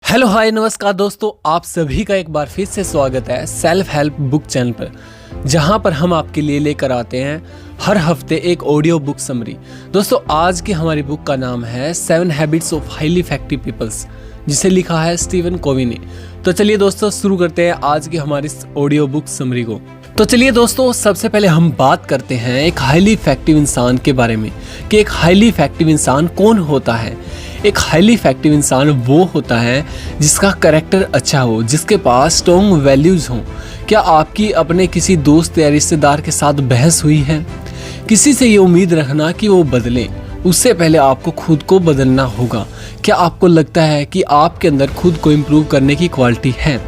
Hello hi नमस्कार दोस्तों, आप सभी का एक बार फिर से स्वागत है सेल्फ हेल्प बुक चैनल पर, जहां पर हम आपके लिए लेकर आते हैं हर हफ्ते एक ऑडियो बुक समरी। दोस्तों आज की हमारी बुक का नाम है 7 habits of highly effective peoples, जिसे लिखा है स्टीवन कोवी ने। तो चलिए दोस्तों शुरू करते हैं आज की हमारी इस ऑडियो बुक समरी को। तो चलिए दोस्तों सबसे पहले हम बात करते हैं एक हाईली इफेक्टिव इंसान के बारे में कि एक हाईली इफेक्टिव इंसान कौन होता है। एक हाईली इफेक्टिव इंसान वो होता है जिसका कैरेक्टर अच्छा हो, जिसके पास स्ट्रॉन्ग वैल्यूज हों। क्या आपकी अपने किसी दोस्त या रिश्तेदार के साथ बहस हुई है? किसी से ये उम्मीद रखना कि वो बदले, उससे पहले आपको खुद को बदलना होगा। क्या आपको लगता है कि आपके अंदर खुद को इम्प्रूव करने की क्वालिटी है?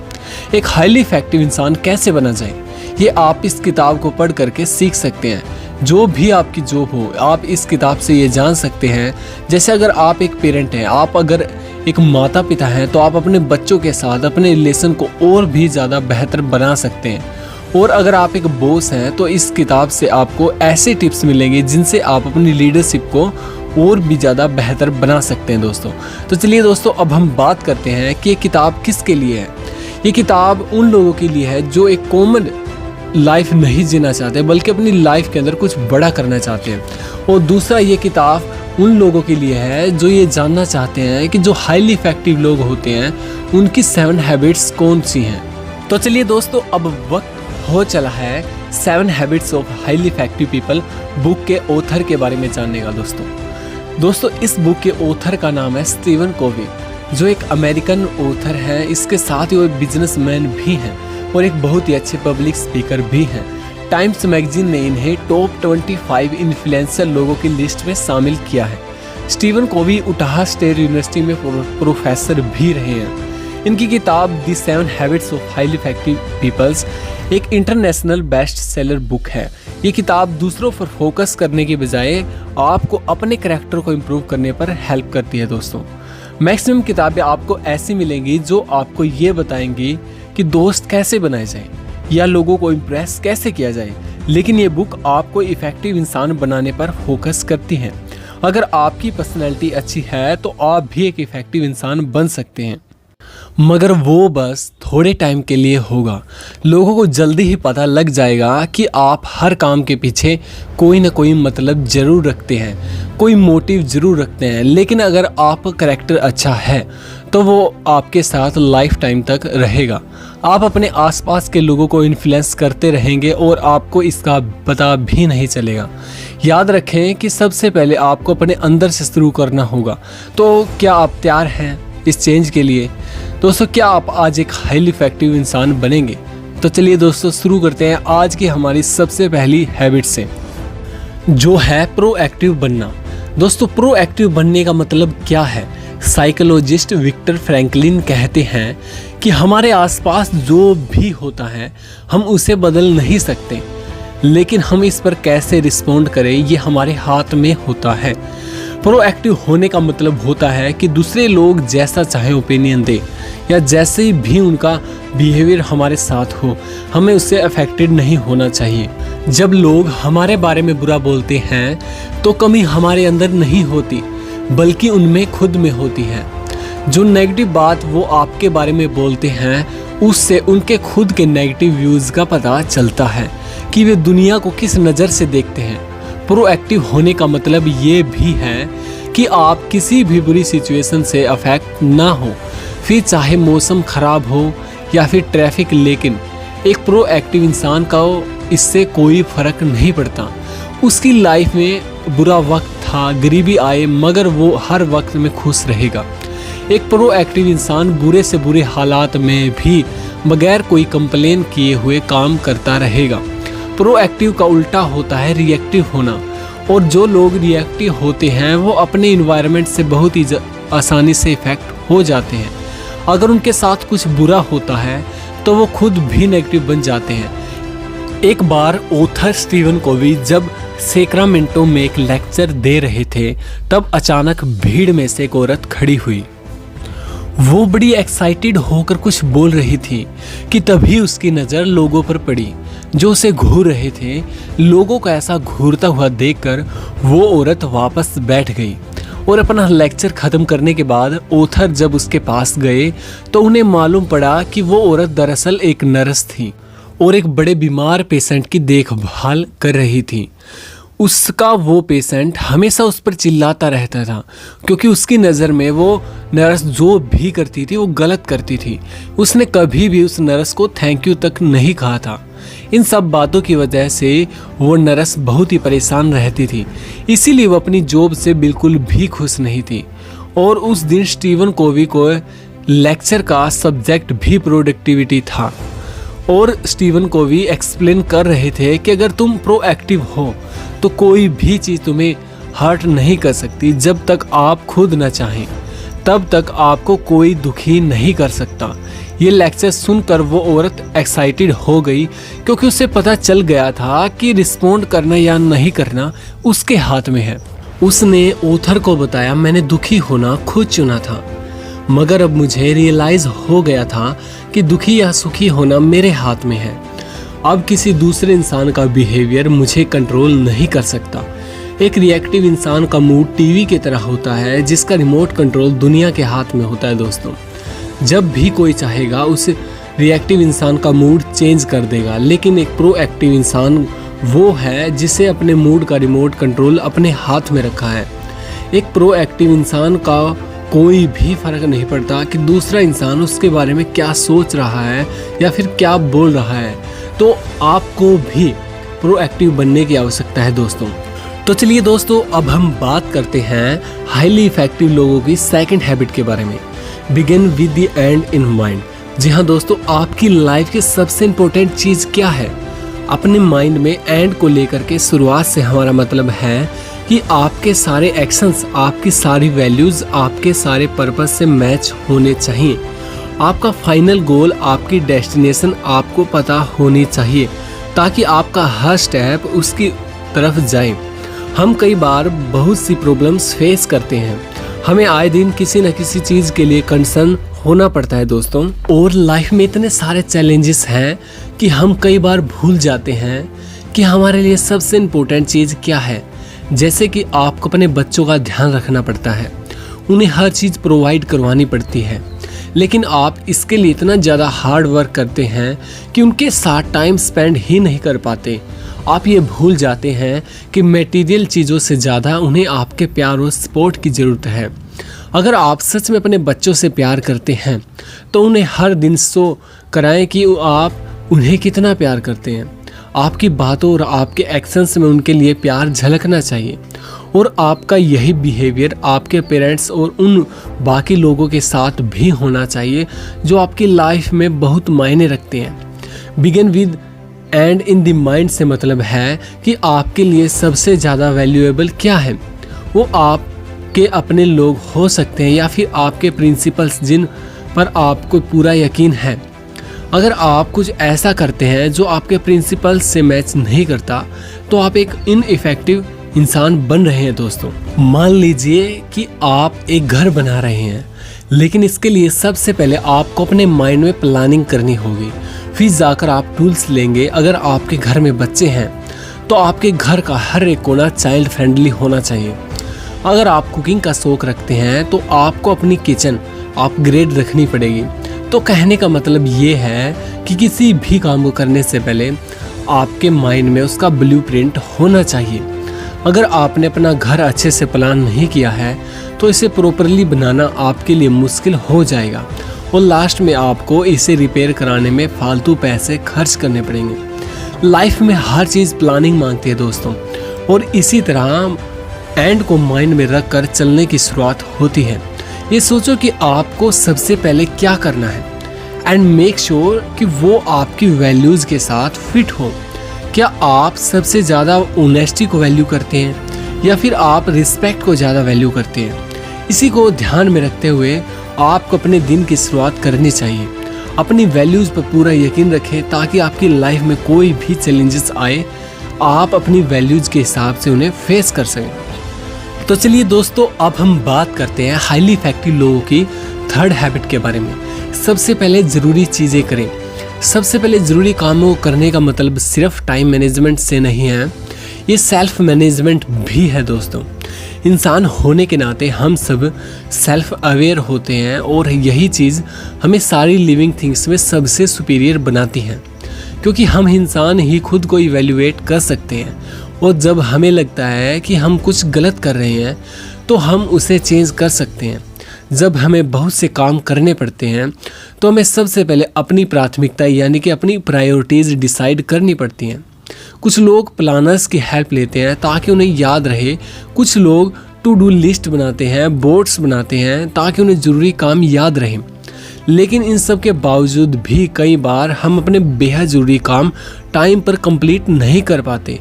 एक हाईली इफेक्टिव इंसान कैसे बना जाए, ये आप इस किताब को पढ़ करके सीख सकते हैं। जो भी आपकी जॉब हो, आप इस किताब से ये जान सकते हैं। जैसे अगर आप एक पेरेंट हैं, आप अगर एक माता पिता हैं, तो आप अपने बच्चों के साथ अपने रिलेशन को और भी ज़्यादा बेहतर बना सकते हैं। और अगर आप एक बॉस हैं तो इस किताब से आपको ऐसे टिप्स मिलेंगे जिनसे आप अपनी लीडरशिप को और भी ज़्यादा बेहतर बना सकते हैं दोस्तों। तो चलिए दोस्तों अब हम बात करते हैं कि ये किताब किसके लिए है। ये किताब उन लोगों के लिए है जो एक कॉमन लाइफ नहीं जीना चाहते, बल्कि अपनी लाइफ के अंदर कुछ बड़ा करना चाहते हैं। और दूसरा ये किताब उन लोगों के लिए है जो ये जानना चाहते हैं कि जो हाईली इफेक्टिव लोग होते हैं उनकी 7 हैबिट्स कौन सी हैं। तो चलिए दोस्तों अब वक्त हो चला है 7 habits of highly effective people book के ऑथर के बारे में जानने का। दोस्तों इस बुक के ऑथर का नाम है स्टीवन कोवी, जो एक अमेरिकन ऑथर है। इसके साथ ही वो बिजनेसमैन भी हैं और एक बहुत ही अच्छे पब्लिक स्पीकर भी हैं। टाइम्स मैगजीन ने इन्हें टॉप 25 इन्फ्लुएंसर लोगों की लिस्ट में शामिल किया है। Stephen Covey Utah State University में प्रोफेसर भी रहे हैं। इनकी किताब the 7 habits of highly effective peoples एक इंटरनेशनल बेस्ट सेलर बुक है। ये किताब दूसरों पर फोकस करने के बजाय आपको अपने कैरेक्टर को इम्प्रूव करने पर हेल्प करती है। दोस्तों मैक्सिमम किताबें आपको ऐसी मिलेंगी जो आपको ये बताएंगी कि दोस्त कैसे बनाए जाए या लोगों को इम्प्रेस कैसे किया जाए, लेकिन ये बुक आपको इफेक्टिव इंसान बनाने पर फोकस करती है। अगर आपकी पर्सनैलिटी अच्छी है तो आप भी एक इफेक्टिव इंसान बन सकते हैं, मगर वो बस थोड़े टाइम के लिए होगा। लोगों को जल्दी ही पता लग जाएगा कि आप हर काम के पीछे कोई ना कोई मतलब ज़रूर रखते हैं, कोई मोटिव ज़रूर रखते हैं। लेकिन अगर आपका कैरेक्टर अच्छा है तो वो आपके साथ लाइफ टाइम तक रहेगा। आप अपने आसपास के लोगों को इन्फ्लुएंस करते रहेंगे और आपको इसका पता भी नहीं चलेगा। याद रखें कि सबसे पहले आपको अपने अंदर से शुरू करना होगा। तो क्या आप तैयार हैं इस चेंज के लिए? दोस्तों क्या आप आज एक हाईली इफेक्टिव इंसान बनेंगे? तो चलिए दोस्तों शुरू करते हैं आज की हमारी सबसे पहली हैबिट से, जो है प्रोएक्टिव बनना। दोस्तों प्रोएक्टिव बनने का मतलब क्या है? साइकोलॉजिस्ट विक्टर फ्रैंकलिन कहते हैं कि हमारे आसपास जो भी होता है हम उसे बदल नहीं सकते, लेकिन हम इस पर कैसे रिस्पॉन्ड करें ये हमारे हाथ में होता है। प्रोएक्टिव होने का मतलब होता है कि दूसरे लोग जैसा चाहे ओपिनियन दे या जैसे भी उनका बिहेवियर हमारे साथ हो, हमें उससे अफेक्टेड नहीं होना चाहिए। जब लोग हमारे बारे में बुरा बोलते हैं तो कमी हमारे अंदर नहीं होती, बल्कि उनमें खुद में होती है। जो नेगेटिव बात वो आपके बारे में बोलते हैं, उससे उनके खुद के नेगेटिव व्यूज़ का पता चलता है कि वे दुनिया को किस नज़र से देखते हैं। प्रोएक्टिव होने का मतलब ये भी है कि आप किसी भी बुरी सिचुएशन से अफेक्ट ना हो, फिर चाहे मौसम ख़राब हो या फिर ट्रैफिक। लेकिन एक प्रोएक्टिव इंसान का इससे कोई फ़र्क नहीं पड़ता। उसकी लाइफ में बुरा वक्त था, गरीबी आए, मगर वो हर वक्त में खुश रहेगा। एक प्रोएक्टिव इंसान बुरे से बुरे हालात में भी बगैर कोई कंप्लेन किए हुए काम करता रहेगा। प्रोएक्टिव का उल्टा होता है रिएक्टिव होना, और जो लोग रिएक्टिव होते हैं वो अपने इन्वायरमेंट से बहुत ही आसानी से इफेक्ट हो जाते हैं। अगर उनके साथ कुछ बुरा होता है तो वो खुद भी नेगेटिव बन जाते हैं। एक बार ऑथर स्टीवन कोवी जब सैक्रामेंटो में एक लेक्चर दे रहे थे, तब अचानक भीड़ में से एक औरत खड़ी हुई। वो बड़ी एक्साइटेड होकर कुछ बोल रही थी कि तभी उसकी नज़र लोगों पर पड़ी जो उसे घूर रहे थे। लोगों को ऐसा घूरता हुआ देखकर वो औरत वापस बैठ गई और अपना लेक्चर ख़त्म करने के बाद ऑथर जब उसके पास गए तो उन्हें मालूम पड़ा कि वो औरत दरअसल एक नर्स थी और एक बड़े बीमार पेशेंट की देखभाल कर रही थी। उसका वो पेशेंट हमेशा उस पर चिल्लाता रहता था क्योंकि उसकी नज़र में वो नर्स जो भी करती थी वो गलत करती थी। उसने कभी भी उस नर्स को थैंक यू तक नहीं कहा था। इन सब बातों की वजह से वो नर्स बहुत ही परेशान रहती थी, इसीलिए वो अपनी जॉब से बिल्कुल भी खुश नहीं थी। और उस दिन स्टीवन कोवी को लेक्चर का सब्जेक्ट भी प्रोडक्टिविटी था और स्टीवन कोवी एक्सप्लेन कर रहे थे कि अगर तुम प्रोएक्टिव हो तो कोई भी चीज़ तुम्हें हर्ट नहीं कर सकती। जब तक आप खुद न चाहें तब तक आपको कोई दुखी नहीं कर सकता। ये लेक्चर सुनकर वो औरत एक्साइटेड हो गई क्योंकि उसे पता चल गया था कि रिस्पोंड करना या नहीं करना उसके हाथ में है। उसने ऑथर को बताया, मैंने दुखी होना खुद चुना था, मगर अब मुझे रियलाइज़ हो गया था कि दुखी या सुखी होना मेरे हाथ में है। अब किसी दूसरे इंसान का बिहेवियर मुझे कंट्रोल नहीं कर सकता। एक रिएक्टिव इंसान का मूड टीवी की तरह होता है जिसका रिमोट कंट्रोल दुनिया के हाथ में होता है। दोस्तों, जब भी कोई चाहेगा उस रिएक्टिव इंसान का मूड चेंज कर देगा, लेकिन एक प्रोएक्टिव इंसान वो है जिसे अपने मूड का रिमोट कंट्रोल अपने हाथ में रखा है। एक प्रोएक्टिव इंसान का कोई भी फर्क नहीं पड़ता कि दूसरा इंसान उसके बारे में क्या सोच रहा है या फिर क्या बोल रहा है, तो आपको भी प्रोएक्टिव बनने की आवश्यकता है दोस्तों। तो चलिए दोस्तों, अब हम बात करते हैं हाईली इफेक्टिव लोगों की सेकंड हैबिट के बारे में, begin with the end in mind. जी हाँ दोस्तों, आपकी लाइफ की सबसे इम्पोर्टेंट चीज़ क्या है? अपने माइंड में एंड को लेकर के शुरुआत से हमारा मतलब है कि आपके सारे एक्शंस, आपकी सारी वैल्यूज़, आपके सारे पर्पस से मैच होने चाहिए। आपका फाइनल गोल, आपकी डेस्टिनेशन आपको पता होनी चाहिए ताकि आपका हर स्टेप उसकी तरफ जाए। हम कई बार बहुत सी प्रॉब्लम्स फेस करते हैं, हमें आए दिन किसी न किसी चीज़ के लिए कंसर्न होना पड़ता है दोस्तों। और लाइफ में इतने सारे चैलेंजेस हैं कि हम कई बार भूल जाते हैं कि हमारे लिए सबसे इम्पोर्टेंट चीज़ क्या है। जैसे कि आपको अपने बच्चों का ध्यान रखना पड़ता है, उन्हें हर चीज़ प्रोवाइड करवानी पड़ती है, लेकिन आप इसके लिए इतना ज़्यादा हार्ड वर्क करते हैं कि उनके साथ टाइम स्पेंड ही नहीं कर पाते। आप ये भूल जाते हैं कि मटेरियल चीज़ों से ज़्यादा उन्हें आपके प्यार और सपोर्ट की ज़रूरत है। अगर आप सच में अपने बच्चों से प्यार करते हैं तो उन्हें हर दिन शो कराएं कि आप उन्हें कितना प्यार करते हैं। आपकी बातों और आपके एक्शंस में उनके लिए प्यार झलकना चाहिए और आपका यही बिहेवियर आपके पेरेंट्स और उन बाकी लोगों के साथ भी होना चाहिए जो आपकी लाइफ में बहुत मायने रखते हैं। Begin with and in the mind से मतलब है कि आपके लिए सबसे ज़्यादा वैल्यूएबल क्या है। वो आपके अपने लोग हो सकते हैं या फिर आपके प्रिंसिपल्स जिन पर आपको पूरा यकीन है। अगर आप कुछ ऐसा करते हैं जो आपके प्रिंसिपल्स से मैच नहीं करता तो आप एक इनइफेक्टिव इंसान बन रहे हैं दोस्तों। मान लीजिए कि आप एक घर बना रहे हैं, लेकिन इसके लिए सबसे पहले आपको अपने माइंड में प्लानिंग करनी होगी, फिर जाकर आप टूल्स लेंगे। अगर आपके घर में बच्चे हैं तो आपके घर का हर एक कोना चाइल्ड फ्रेंडली होना चाहिए। अगर आप कुकिंग का शौक रखते हैं तो आपको अपनी किचन अपग्रेड रखनी पड़ेगी। तो कहने का मतलब ये है कि किसी भी काम को करने से पहले आपके माइंड में उसका ब्लूप्रिंट होना चाहिए। अगर आपने अपना घर अच्छे से प्लान नहीं किया है तो इसे प्रॉपरली बनाना आपके लिए मुश्किल हो जाएगा और लास्ट में आपको इसे रिपेयर कराने में फालतू पैसे खर्च करने पड़ेंगे। लाइफ में हर चीज़ प्लानिंग मांगती है दोस्तों, और इसी तरह एंड को माइंड में रख कर चलने की शुरुआत होती है। ये सोचो कि आपको सबसे पहले क्या करना है एंड मेक श्योर कि वो आपकी वैल्यूज़ के साथ फिट हो। क्या आप सबसे ज़्यादा ऑनेस्टी को वैल्यू करते हैं या फिर आप रिस्पेक्ट को ज़्यादा वैल्यू करते हैं? इसी को ध्यान में रखते हुए आपको अपने दिन की शुरुआत करनी चाहिए। अपनी वैल्यूज़ पर पूरा यकीन रखें ताकि आपकी लाइफ में कोई भी चैलेंजेस आए आप अपनी वैल्यूज़ के हिसाब से उन्हें फेस कर सकें। तो चलिए दोस्तों, अब हम बात करते हैं हाईली इफेक्टिव लोगों की थर्ड हैबिट के बारे में। सबसे पहले ज़रूरी चीज़ें करें। सबसे पहले ज़रूरी कामों को करने का मतलब सिर्फ टाइम मैनेजमेंट से नहीं है, ये सेल्फ मैनेजमेंट भी है दोस्तों। इंसान होने के नाते हम सब सेल्फ अवेयर होते हैं और यही चीज़ हमें सारी लिविंग थिंग्स में सबसे सुपीरियर बनाती हैं, क्योंकि हम इंसान ही खुद को इवैल्यूएट कर सकते हैं। और जब हमें लगता है कि हम कुछ गलत कर रहे हैं तो हम उसे चेंज कर सकते हैं। जब हमें बहुत से काम करने पड़ते हैं तो हमें सबसे पहले अपनी प्राथमिकता यानी कि अपनी प्रायोरिटीज़ डिसाइड करनी पड़ती हैं। कुछ लोग प्लानर्स की हेल्प लेते हैं ताकि उन्हें याद रहे, कुछ लोग टू डू लिस्ट बनाते हैं, बोर्ड्स बनाते हैं ताकि उन्हें ज़रूरी काम याद रहे। लेकिन इन सब के बावजूद भी कई बार हम अपने बेहद ज़रूरी काम टाइम पर कंप्लीट नहीं कर पाते।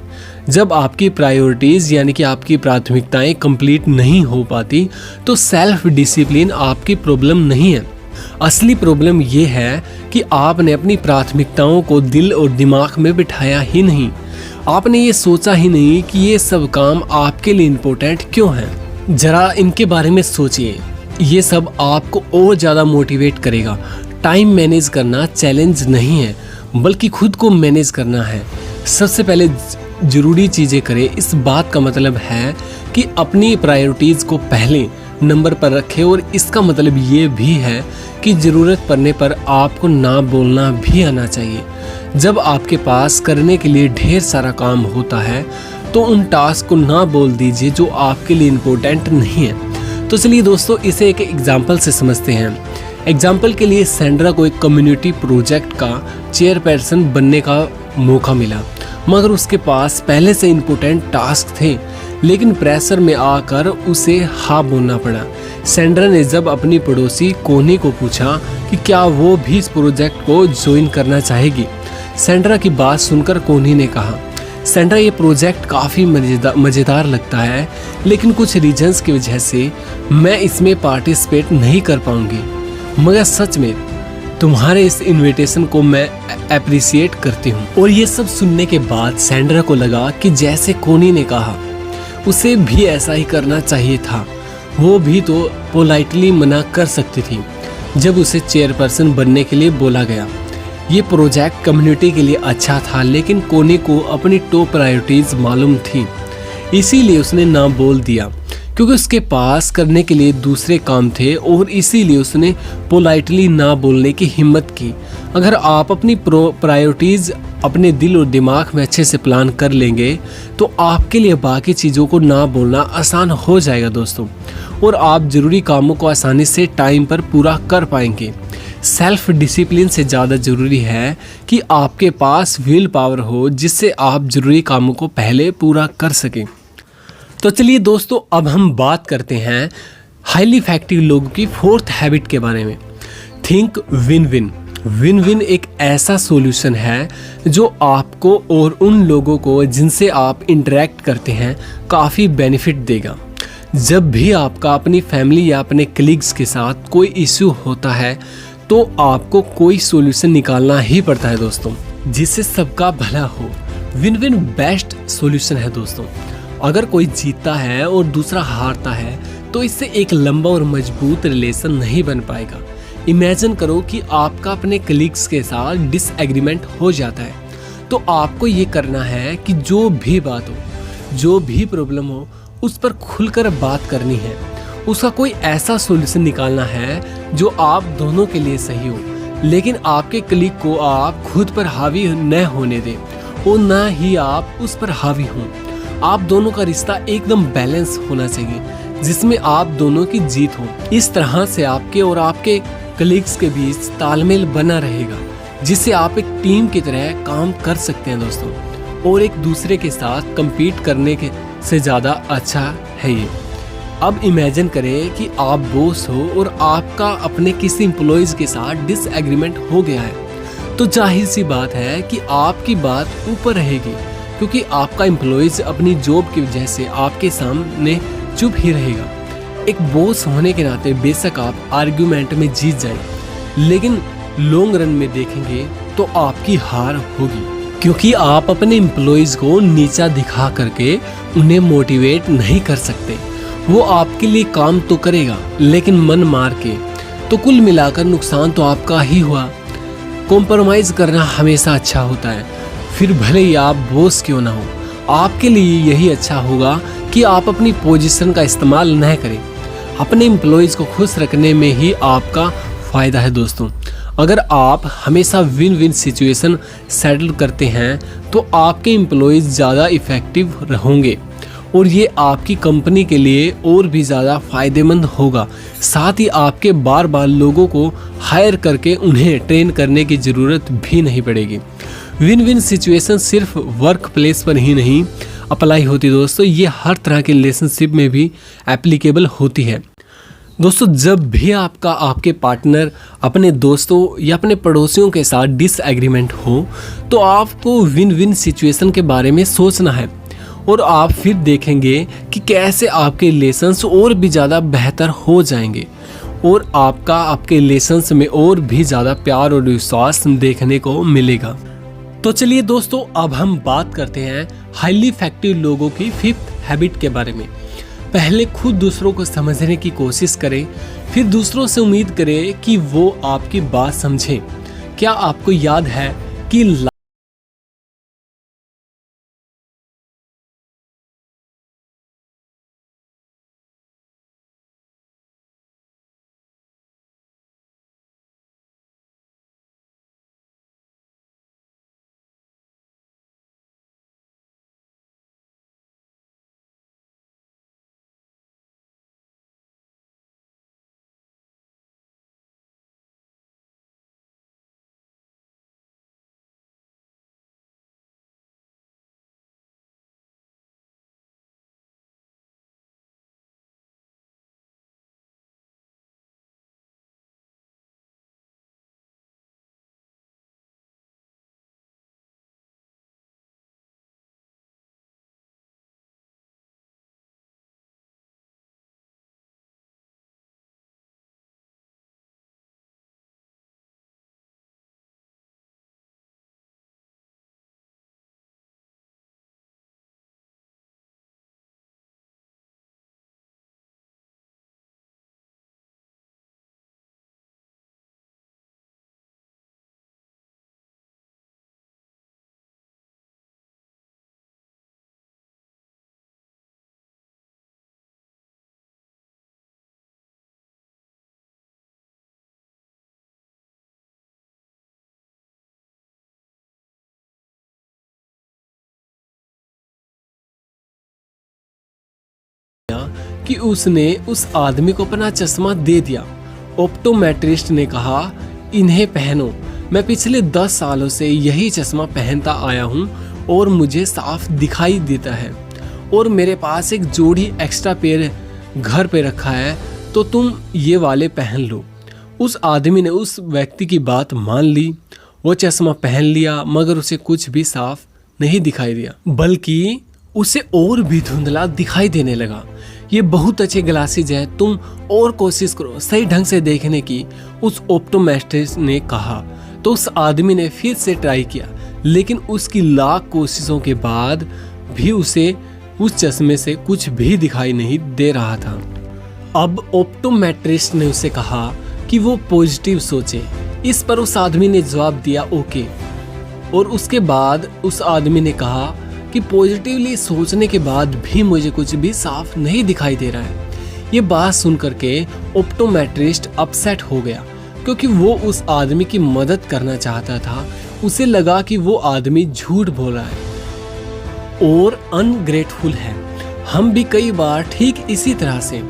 जब आपकी प्रायोरिटीज़ यानी कि आपकी प्राथमिकताएं कंप्लीट नहीं हो पाती तो सेल्फ डिसिप्लिन आपकी प्रॉब्लम नहीं है। असली प्रॉब्लम ये है कि आपने अपनी प्राथमिकताओं को दिल और दिमाग में बिठाया ही नहीं। आपने ये सोचा ही नहीं कि ये सब काम आपके लिए इम्पोर्टेंट क्यों हैं। ज़रा इनके बारे में सोचिए, ये सब आपको और ज़्यादा मोटिवेट करेगा। टाइम मैनेज करना चैलेंज नहीं है बल्कि खुद को मैनेज करना है। सबसे पहले ज़रूरी चीज़ें करें, इस बात का मतलब है कि अपनी प्रायोरिटीज़ को पहले नंबर पर रखें। और इसका मतलब ये भी है कि ज़रूरत पड़ने पर आपको ना बोलना भी आना चाहिए। जब आपके पास करने के लिए ढेर सारा काम होता है तो उन टास्क को ना बोल दीजिए जो आपके लिए इम्पोर्टेंट नहीं है। तो चलिए दोस्तों, इसे एक एग्जाम्पल से समझते हैं। एग्जाम्पल के लिए सैंड्रा को एक कम्युनिटी प्रोजेक्ट का चेयरपर्सन बनने का मौका मिला, मगर उसके पास पहले से इम्पोर्टेंट टास्क थे, लेकिन प्रेशर में आकर उसे हाँ बोलना पड़ा। सैंड्रा ने जब अपनी पड़ोसी कोनी को पूछा कि क्या वो भी इस प्रोजेक्ट को ज्वाइन करना चाहेगी, सैंड्रा की बात सुनकर कोनी ने कहा, सैंड्रा ये प्रोजेक्ट काफ़ी मज़ेदार लगता है, लेकिन कुछ रीजंस की वजह से मैं इसमें पार्टिसिपेट नहीं कर पाऊंगी। मगर सच में तुम्हारे इस इनविटेशन को मैं अप्रिशिएट करती हूँ। और ये सब सुनने के बाद सैंड्रा को लगा कि जैसे कोनी ने कहा उसे भी ऐसा ही करना चाहिए था। वो भी तो पोलाइटली मना कर सकती थी जब उसे चेयरपर्सन बनने के लिए बोला गया। ये प्रोजेक्ट कम्युनिटी के लिए अच्छा था, लेकिन कोनी को अपनी टॉप प्रायोरिटीज़ मालूम थी, इसीलिए उसने ना बोल दिया, क्योंकि उसके पास करने के लिए दूसरे काम थे और इसीलिए उसने पोलाइटली ना बोलने की हिम्मत की। अगर आप अपनी प्रायोरिटीज़ अपने दिल और दिमाग में अच्छे से प्लान कर लेंगे तो आपके लिए बाकी चीज़ों को ना बोलना आसान हो जाएगा दोस्तों, और आप ज़रूरी कामों को आसानी से टाइम पर पूरा कर पाएंगे। सेल्फ डिसिप्लिन से ज़्यादा ज़रूरी है कि आपके पास विल पावर हो जिससे आप ज़रूरी कामों को पहले पूरा कर सकें। तो चलिए दोस्तों, अब हम बात करते हैं हाईली इफेक्टिव लोगों की फोर्थ हैबिट के बारे में। Think win win. Win win एक ऐसा सॉल्यूशन है जो आपको और उन लोगों को जिनसे आप इंटरेक्ट करते हैं काफ़ी बेनिफिट देगा। जब भी आपका अपनी फैमिली या अपने कलीग्स के साथ कोई इश्यू होता है तो आपको कोई सॉल्यूशन निकालना ही पड़ता है दोस्तों, जिससे सबका भला हो। विन विन बेस्ट सॉल्यूशन है दोस्तों। अगर कोई जीतता है और दूसरा हारता है तो इससे एक लंबा और मजबूत रिलेशन नहीं बन पाएगा। इमेजिन करो कि आपका अपने कलीग्स के साथ डिसएग्रीमेंट हो जाता है, तो आपको ये करना है कि जो भी बात हो, जो भी प्रॉब्लम हो, उस पर खुलकर बात करनी है। उसका कोई ऐसा सॉल्यूशन निकालना है जो आप दोनों के लिए सही हो, लेकिन आपके कलीग को आप खुद पर हावी न होने दें और ना ही आप उस पर हावी हों। आप दोनों का रिश्ता एकदम बैलेंस होना चाहिए जिसमें आप दोनों की जीत हो। इस तरह से आपके और आपके कलीग्स के बीच तालमेल बना रहेगा, जिससे आप एक टीम की तरह काम कर सकते हैं दोस्तों, और एक दूसरे के साथ compete करने के से ज़्यादा अच्छा है ये। अब इमेजिन करें कि आप बॉस हो और आपका अपने किसी एम्प्लॉयज़ के साथ डिसएग्रीमेंट हो गया है, तो जाहिर सी बात है कि आपकी बात ऊपर रहेगी, क्योंकि आपका एम्प्लॉयज़ अपनी जॉब की वजह से आपके सामने चुप ही रहेगा। एक बॉस होने के नाते बेशक आप आर्ग्यूमेंट में जीत जाएं, लेकिन लॉन्ग रन में देखेंगे तो आपकी हार होगी, क्योंकि आप अपने एम्प्लॉयज़ को नीचा दिखा करके उन्हें मोटिवेट नहीं कर सकते। वो आपके लिए काम तो करेगा लेकिन मन मार के, तो कुल मिलाकर नुकसान तो आपका ही हुआ। कॉम्प्रोमाइज़ करना हमेशा अच्छा होता है, फिर भले ही आप बॉस क्यों ना हो। आपके लिए यही अच्छा होगा कि आप अपनी पोजीशन का इस्तेमाल न करें। अपने एम्प्लॉयज़ को खुश रखने में ही आपका फ़ायदा है दोस्तों। अगर आप हमेशा विन विन सिचुएशन सेटल करते हैं तो आपके एम्प्लॉयज़ ज़्यादा इफ़ेक्टिव होंगे और ये आपकी कंपनी के लिए और भी ज़्यादा फ़ायदेमंद होगा। साथ ही आपके बार बार लोगों को हायर करके उन्हें ट्रेन करने की ज़रूरत भी नहीं पड़ेगी। विन विन सिचुएशन सिर्फ वर्क प्लेस पर ही नहीं अप्लाई होती दोस्तों, ये हर तरह के रिलेशनशिप में भी एप्लीकेबल होती है। दोस्तों, जब भी आपके पार्टनर अपने दोस्तों या अपने पड़ोसियों के साथ डिसएग्रीमेंट हो तो आपको विन विन सिचुएशन के बारे में सोचना है और आप फिर देखेंगे कि कैसे आपके रिलेशंस और भी ज़्यादा बेहतर हो जाएंगे और आपके रिलेशंस में और भी ज़्यादा प्यार और विश्वास देखने को मिलेगा। तो चलिए दोस्तों, अब हम बात करते हैं हाईली इफेक्टिव लोगों की 5th हैबिट के बारे में। पहले खुद दूसरों को समझने की कोशिश करें, फिर दूसरों से उम्मीद करें कि वो आपकी बात समझें। क्या आपको याद है कि कि उसने उस आदमी को अपना चश्मा दे दिया। ऑप्टोमेट्रिस्ट ने कहा, इन्हें पहनो, मैं पिछले 10 सालों से यही चश्मा पहनता आया हूँ और मुझे साफ दिखाई देता है और मेरे पास एक जोड़ी एक्स्ट्रा पेयर घर पे रखा है, तो तुम ये वाले पहन लो। उस आदमी ने उस व्यक्ति की बात मान ली, वो चश्मा पहन लिया, मगर उसे कुछ भी साफ नहीं दिखाई दिया, बल्कि उसे और भी धुंधला दिखाई देने लगा। ये बहुत अच्छे ग्लासेज है, तुम और कोशिश करो सही ढंग से देखने की, उस ऑप्टोमेट्रिस्ट ने कहा। तो उस आदमी ने फिर से ट्राई किया, लेकिन उसकी लाख कोशिशों के बाद भी उसे उस चश्मे से कुछ भी दिखाई नहीं दे रहा था। अब ऑप्टोमेट्रिस्ट ने उसे कहा कि वो पॉजिटिव सोचे। इस पर उस आदमी ने जवाब दिया, ओके। और उसके बाद उस आदमी ने कहा कि पॉजिटिवली सोचने के बाद भी मुझे कुछ भी साफ नहीं दिखाई दे रहा है। ये बात सुन करके ऑप्टोमेट्रिस्ट अपसेट हो गया, क्योंकि वो उस आदमी की मदद करना चाहता था। उसे लगा कि वो आदमी झूठ बोल रहा है और अनग्रेटफुल है। हम भी कई बार ठीक इसी तरह से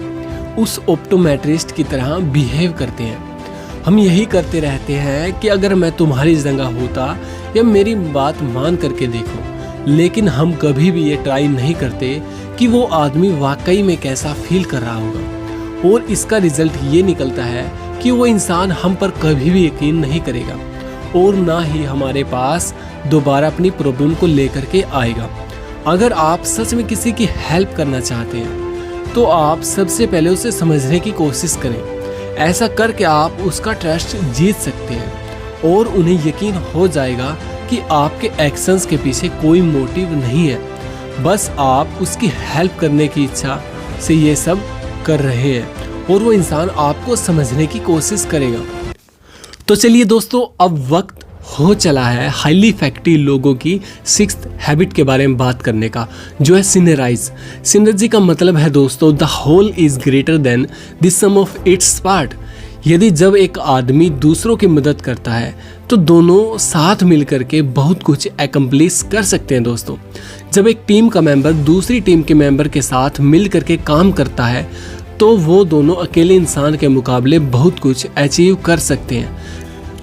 उस ऑप्टोमेट्रिस्ट की तरह बिहेव करते हैं। हम यही करते रहते हैं कि अगर मैं तुम्हारी जगह होता या मेरी बात मान करके देखो, लेकिन हम कभी भी ये ट्राई नहीं करते कि वो आदमी वाकई में कैसा फील कर रहा होगा। और इसका रिजल्ट ये निकलता है कि वो इंसान हम पर कभी भी यकीन नहीं करेगा और ना ही हमारे पास दोबारा अपनी प्रॉब्लम को लेकर के आएगा। अगर आप सच में किसी की हेल्प करना चाहते हैं तो आप सबसे पहले उसे समझने की कोशिश करें। ऐसा करके आप उसका ट्रस्ट जीत सकते हैं और उन्हें यकीन हो जाएगा कि आपके एक्शंस के पीछे कोई मोटिव नहीं है, बस आप उसकी हेल्प करने की इच्छा से ये सब कर रहे हैं और वो इंसान आपको समझने की कोशिश करेगा। तो चलिए दोस्तों, अब वक्त हो चला है हाईली इफेक्टिव लोगों की 6th हैबिट के बारे में बात करने का, जो है सिनराइज। सिनर्जी का मतलब है दोस्तों the whole is greater than the sum of its part. यदि जब एक आदमी दूसरों की मदद करता है तो दोनों साथ मिलकर के बहुत कुछ एकम्प्लिश कर सकते हैं दोस्तों। जब एक टीम का मेंबर दूसरी टीम के मेंबर के साथ मिल करके काम करता है तो वो दोनों अकेले इंसान के मुकाबले बहुत कुछ अचीव कर सकते हैं।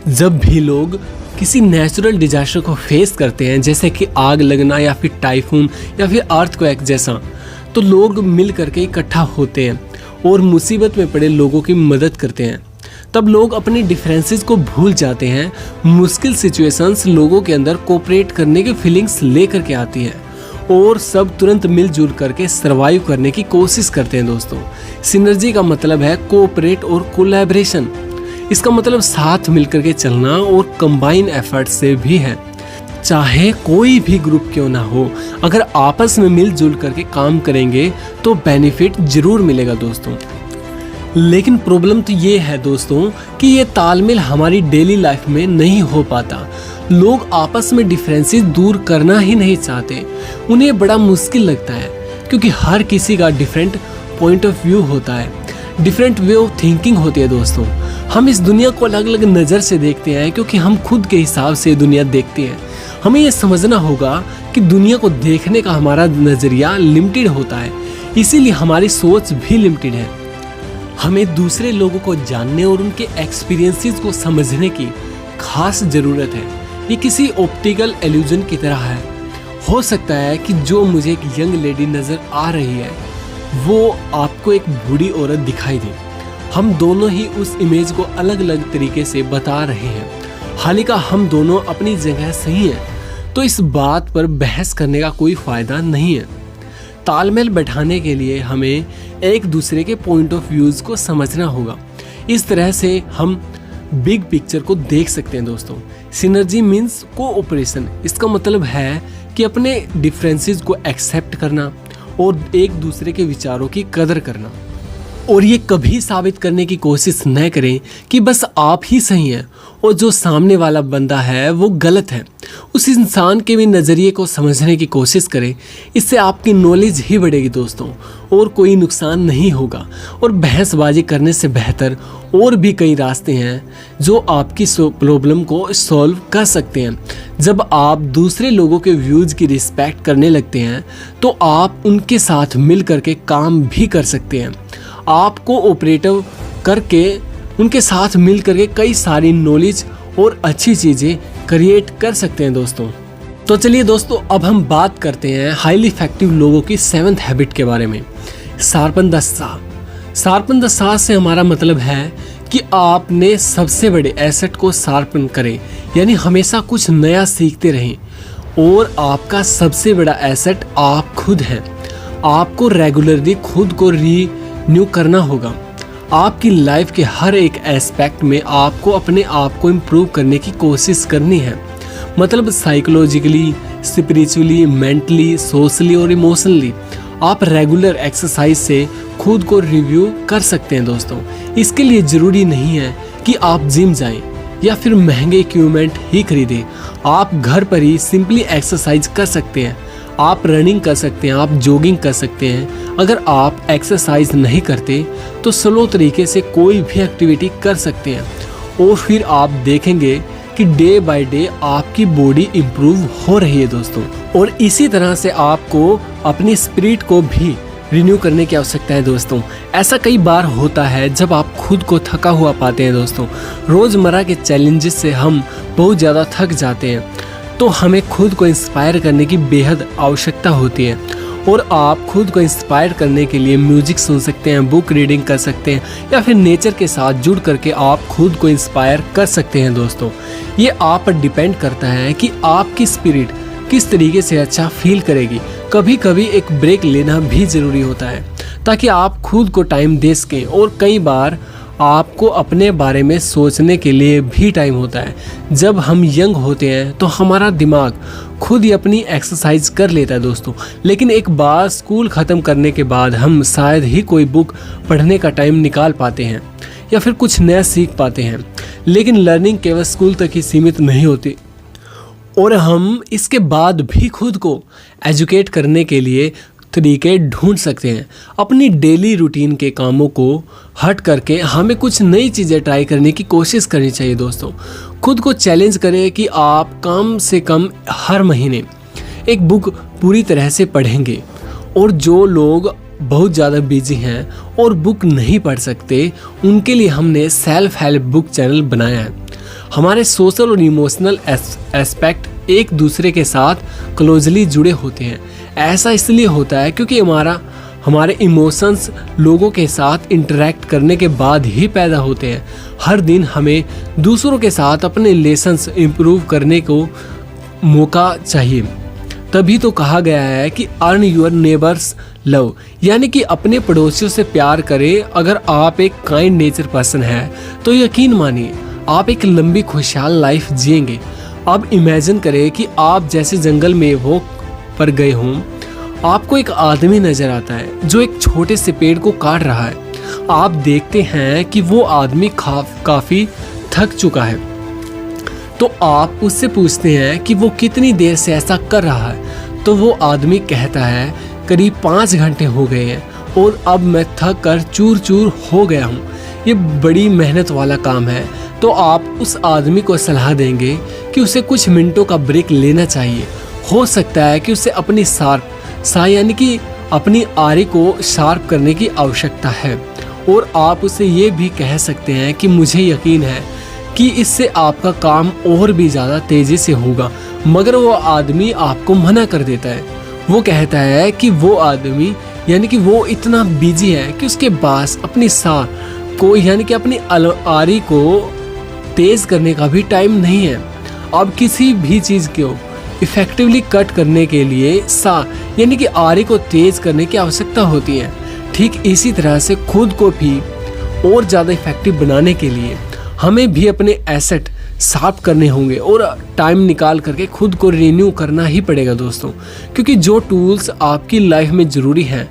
जब भी लोग किसी नेचुरल डिजास्टर को फेस करते हैं, जैसे कि आग लगना या फिर टाइफून या फिर अर्थक्वेक जैसा, तो लोग मिल करके इकट्ठा होते हैं और मुसीबत में पड़े लोगों की मदद करते हैं। तब लोग अपने डिफरेंसेस को भूल जाते हैं। मुश्किल सिचुएशंस लोगों के अंदर कोऑपरेट करने की फीलिंग्स लेकर के आती है और सब तुरंत मिलजुल करके सरवाइव करने की कोशिश करते हैं दोस्तों। सिनर्जी का मतलब है कोऑपरेट और कोलैबोरेशन। इसका मतलब साथ मिलकर के चलना और कंबाइन एफर्ट से भी है। चाहे कोई भी ग्रुप क्यों ना हो, अगर आपस में मिलजुल करके काम करेंगे तो बेनिफिट जरूर मिलेगा दोस्तों। लेकिन प्रॉब्लम तो ये है दोस्तों कि ये तालमेल हमारी डेली लाइफ में नहीं हो पाता। लोग आपस में डिफरेंसेस दूर करना ही नहीं चाहते। उन्हें बड़ा मुश्किल लगता है क्योंकि हर किसी का डिफरेंट पॉइंट ऑफ व्यू होता है, डिफरेंट वे ऑफ थिंकिंग होती है दोस्तों। हम इस दुनिया को अलग अलग नज़र से देखते हैं क्योंकि हम खुद के हिसाब से दुनिया देखते हैं। हमें ये समझना होगा कि दुनिया को देखने का हमारा नज़रिया लिमिटेड होता है, इसीलिए हमारी सोच भी लिमिटेड है। हमें दूसरे लोगों को जानने और उनके एक्सपीरियंसेस को समझने की खास ज़रूरत है। ये किसी ऑप्टिकल इल्यूजन की तरह है। हो सकता है कि जो मुझे एक यंग लेडी नज़र आ रही है वो आपको एक बूढ़ी औरत दिखाई दे। हम दोनों ही उस इमेज को अलग अलग तरीके से बता रहे हैं। हालांकि हम दोनों अपनी जगह सही हैं, तो इस बात पर बहस करने का कोई फ़ायदा नहीं है। तालमेल बैठाने के लिए हमें एक दूसरे के पॉइंट ऑफ व्यूज़ को समझना होगा। इस तरह से हम बिग पिक्चर को देख सकते हैं दोस्तों। Synergy means cooperation. इसका मतलब है कि अपने डिफरेंसेस को एक्सेप्ट करना और एक दूसरे के विचारों की कदर करना। और ये कभी साबित करने की कोशिश न करें कि बस आप ही सही हैं और जो सामने वाला बंदा है वो गलत है। उस इंसान के भी नज़रिए को समझने की कोशिश करें। इससे आपकी नॉलेज ही बढ़ेगी दोस्तों और कोई नुकसान नहीं होगा। और बहसबाजी करने से बेहतर और भी कई रास्ते हैं जो आपकी प्रॉब्लम को सॉल्व कर सकते हैं। जब आप दूसरे लोगों के व्यूज़ की रिस्पेक्ट करने लगते हैं तो आप उनके साथ मिल करके काम भी कर सकते हैं। आपको ऑपरेटिव करके उनके साथ मिल करके कई सारी नॉलेज और अच्छी चीज़ें क्रिएट कर सकते हैं दोस्तों। तो चलिए दोस्तों, अब हम बात करते हैं हाईली इफेक्टिव लोगों की 7th हैबिट के बारे में, sharpen the saw. Sharpen the saw से हमारा मतलब है कि आपने सबसे बड़े एसेट को शार्पन करें, यानी हमेशा कुछ नया सीखते रहें। और आपका सबसे बड़ा एसेट आप खुद हैं। आपको रेगुलरली खुद को न्यू करना होगा। आपकी लाइफ के हर एक एस्पेक्ट में आपको अपने आप को इम्प्रूव करने की कोशिश करनी है। मतलब साइकोलॉजिकली, स्पिरिचुअली, मेंटली, सोशली और इमोशनली। आप रेगुलर एक्सरसाइज से खुद को रिव्यू कर सकते हैं दोस्तों। इसके लिए ज़रूरी नहीं है कि आप जिम जाएं या फिर महंगे इक्विपमेंट ही खरीदें। आप घर पर ही सिंपली एक्सरसाइज कर सकते हैं। आप रनिंग कर सकते हैं, आप जॉगिंग कर सकते हैं। अगर आप एक्सरसाइज नहीं करते तो स्लो तरीके से कोई भी एक्टिविटी कर सकते हैं और फिर आप देखेंगे कि डे बाय डे आपकी बॉडी इम्प्रूव हो रही है दोस्तों। और इसी तरह से आपको अपनी स्पिरिट को भी रिन्यू करने की आवश्यकता है दोस्तों। ऐसा कई बार होता है जब आप खुद को थका हुआ पाते हैं दोस्तों। रोज़मर्रा के चैलेंजेस से हम बहुत ज़्यादा थक जाते हैं, तो हमें खुद को इंस्पायर करने की बेहद आवश्यकता होती है। और आप खुद को इंस्पायर करने के लिए म्यूजिक सुन सकते हैं, बुक रीडिंग कर सकते हैं या फिर नेचर के साथ जुड़ करके आप खुद को इंस्पायर कर सकते हैं दोस्तों। ये आप पर डिपेंड करता है कि आपकी स्पिरिट किस तरीके से अच्छा फील करेगी। कभी कभी एक ब्रेक लेना भी ज़रूरी होता है ताकि आप खुद को टाइम दे सकें। और कई बार आपको अपने बारे में सोचने के लिए भी टाइम होता है। जब हम यंग होते हैं तो हमारा दिमाग खुद ही अपनी एक्सरसाइज कर लेता है दोस्तों। लेकिन एक बार स्कूल ख़त्म करने के बाद हम शायद ही कोई बुक पढ़ने का टाइम निकाल पाते हैं या फिर कुछ नया सीख पाते हैं। लेकिन लर्निंग केवल स्कूल तक ही सीमित नहीं होती और हम इसके बाद भी खुद को एजुकेट करने के लिए तरीके ढूंढ सकते हैं। अपनी डेली रूटीन के कामों को हट करके हमें कुछ नई चीज़ें ट्राई करने की कोशिश करनी चाहिए दोस्तों। खुद को चैलेंज करें कि आप कम से कम हर महीने एक बुक पूरी तरह से पढ़ेंगे। और जो लोग बहुत ज़्यादा बिजी हैं और बुक नहीं पढ़ सकते, उनके लिए हमने सेल्फ हेल्प बुक चैनल बनाया है। हमारे सोशल और इमोशनल एस्पेक्ट एक दूसरे के साथ क्लोजली जुड़े होते हैं। ऐसा इसलिए होता है क्योंकि हमारे इमोशंस लोगों के साथ इंटरेक्ट करने के बाद ही पैदा होते हैं। हर दिन हमें दूसरों के साथ अपने रिलेशंस इम्प्रूव करने को मौका चाहिए। तभी तो कहा गया है कि अर्न योर नेबर्स लव, यानी कि अपने पड़ोसियों से प्यार करें। अगर आप एक काइंड नेचर पर्सन हैं तो यकीन मानिए आप एक लंबी खुशहाल लाइफ जिएंगे। अब इमेजिन करें कि आप जैसे जंगल में वॉक पर गए हों, आपको एक आदमी नजर आता है जो एक छोटे से पेड़ को काट रहा है। आप देखते हैं कि वो आदमी काफी थक चुका है, तो आप उससे पूछते हैं कि वो कितनी देर से ऐसा कर रहा है। तो वो आदमी कहता है करीब 5 घंटे हो गए हैं और अब मैं थक कर चूर चूर हो गया हूँ। ये बड़ी मेहनत वाला काम है। तो आप उस आदमी को सलाह देंगे कि उसे कुछ मिनटों का ब्रेक लेना चाहिए। हो सकता है कि उसे अपनी यानी कि अपनी आरी को शार्प करने की आवश्यकता है। और आप उसे ये भी कह सकते हैं कि मुझे यकीन है कि इससे आपका काम और भी ज़्यादा तेज़ी से होगा। मगर वो आदमी आपको मना कर देता है। वो कहता है कि वो आदमी यानी कि वो इतना बिजी है कि उसके पास अपनी को यानी कि अपनी आरी को तेज़ करने का भी टाइम नहीं है। अब किसी भी चीज़ को इफ़ेक्टिवली कट करने के लिए यानी कि आरी को तेज़ करने की आवश्यकता होती है। ठीक इसी तरह से खुद को भी और ज़्यादा इफ़ेक्टिव बनाने के लिए हमें भी अपने एसेट साफ करने होंगे और टाइम निकाल करके खुद को रिन्यू करना ही पड़ेगा दोस्तों। क्योंकि जो टूल्स आपकी लाइफ में ज़रूरी हैं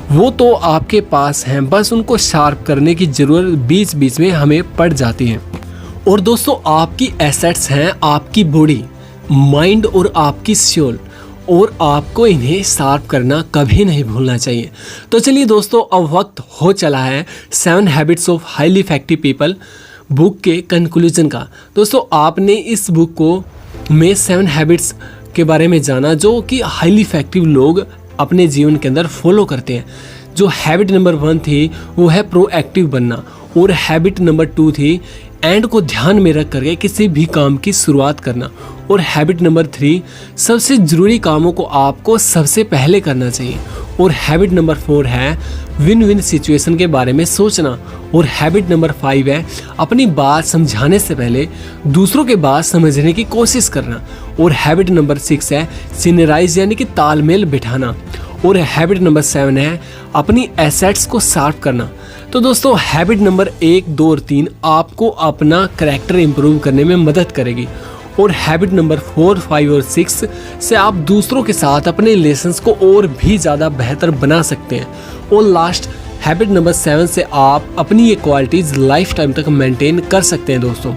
वो तो आपके पास हैं, बस उनको शार्प करने की ज़रूरत बीच बीच में हमें पड़ जाती है। और दोस्तों आपकी एसेट्स हैं आपकी बॉडी, माइंड और आपकी सोल, और आपको इन्हें शार्प करना कभी नहीं भूलना चाहिए। तो चलिए दोस्तों, अब वक्त हो चला है 7 habits of highly effective people book के कंक्लूजन का। दोस्तों आपने इस बुक को में 7 हैबिट्स के बारे में जाना जो कि हाईली इफेक्टिव लोग अपने जीवन के अंदर फॉलो करते हैं। जो हैबिट नंबर 1 थी वो है प्रोएक्टिव बनना, और हैबिट नंबर 2 थी एंड को ध्यान में रख करके किसी भी काम की शुरुआत करना, और हैबिट नंबर 3 सबसे ज़रूरी कामों को आपको सबसे पहले करना चाहिए, और हैबिट नंबर 4 है विन विन सिचुएशन के बारे में सोचना, और हैबिट नंबर 5 है अपनी बात समझाने से पहले दूसरों के बात समझने की कोशिश करना, और हैबिट नंबर 6 है सिनराइज यानी कि तालमेल बिठाना, और हैबिट नंबर 7 है अपनी एसेट्स को शार्प करना। तो दोस्तों हैबिट नंबर 1, 2 और 3 आपको अपना करैक्टर इम्प्रूव करने में मदद करेगी, और हैबिट नंबर 4, 5 और 6 से आप दूसरों के साथ अपने रिलेशंस को और भी ज़्यादा बेहतर बना सकते हैं, और लास्ट हैबिट नंबर 7 से आप अपनी ये क्वालिटीज़ लाइफ टाइम तक मेंटेन कर सकते हैं दोस्तों।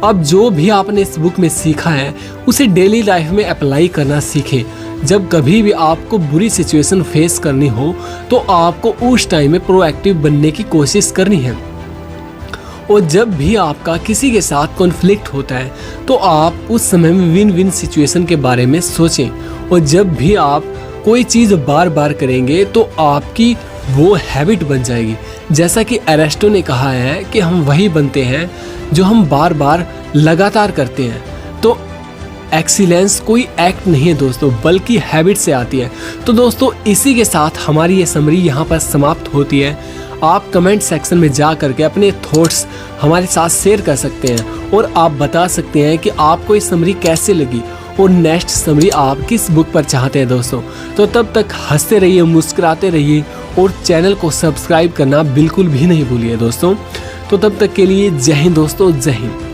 अब जो भी आपने इस बुक में सीखा है उसे डेली लाइफ में अप्लाई करना सीखें। जब कभी भी आपको बुरी सिचुएशन फेस करनी हो तो आपको उस टाइम में प्रोएक्टिव बनने की कोशिश करनी है, और जब भी आपका किसी के साथ कॉन्फ्लिक्ट होता है तो आप उस समय में विन विन सिचुएशन के बारे में सोचें, और जब भी आप कोई चीज़ बार बार करेंगे तो आपकी वो हैबिट बन जाएगी। जैसा कि एरिस्टो ने कहा है कि हम वही बनते हैं जो हम बार बार लगातार करते हैं। तो एक्सीलेंस कोई एक्ट नहीं है दोस्तों, बल्कि हैबिट से आती है। तो दोस्तों इसी के साथ हमारी ये समरी यहाँ पर समाप्त होती है। आप कमेंट सेक्शन में जा करके अपने थॉट्स हमारे साथ शेयर कर सकते हैं, और आप बता सकते हैं कि आपको ये समरी कैसे लगी और नेक्स्ट समरी आप किस बुक पर चाहते हैं दोस्तों। तो तब तक हंसते रहिए, मुस्कुराते रहिए, और चैनल को सब्सक्राइब करना बिल्कुल भी नहीं भूलिए दोस्तों। तो तब तक के लिए जय हिंद दोस्तों, जय हिंद।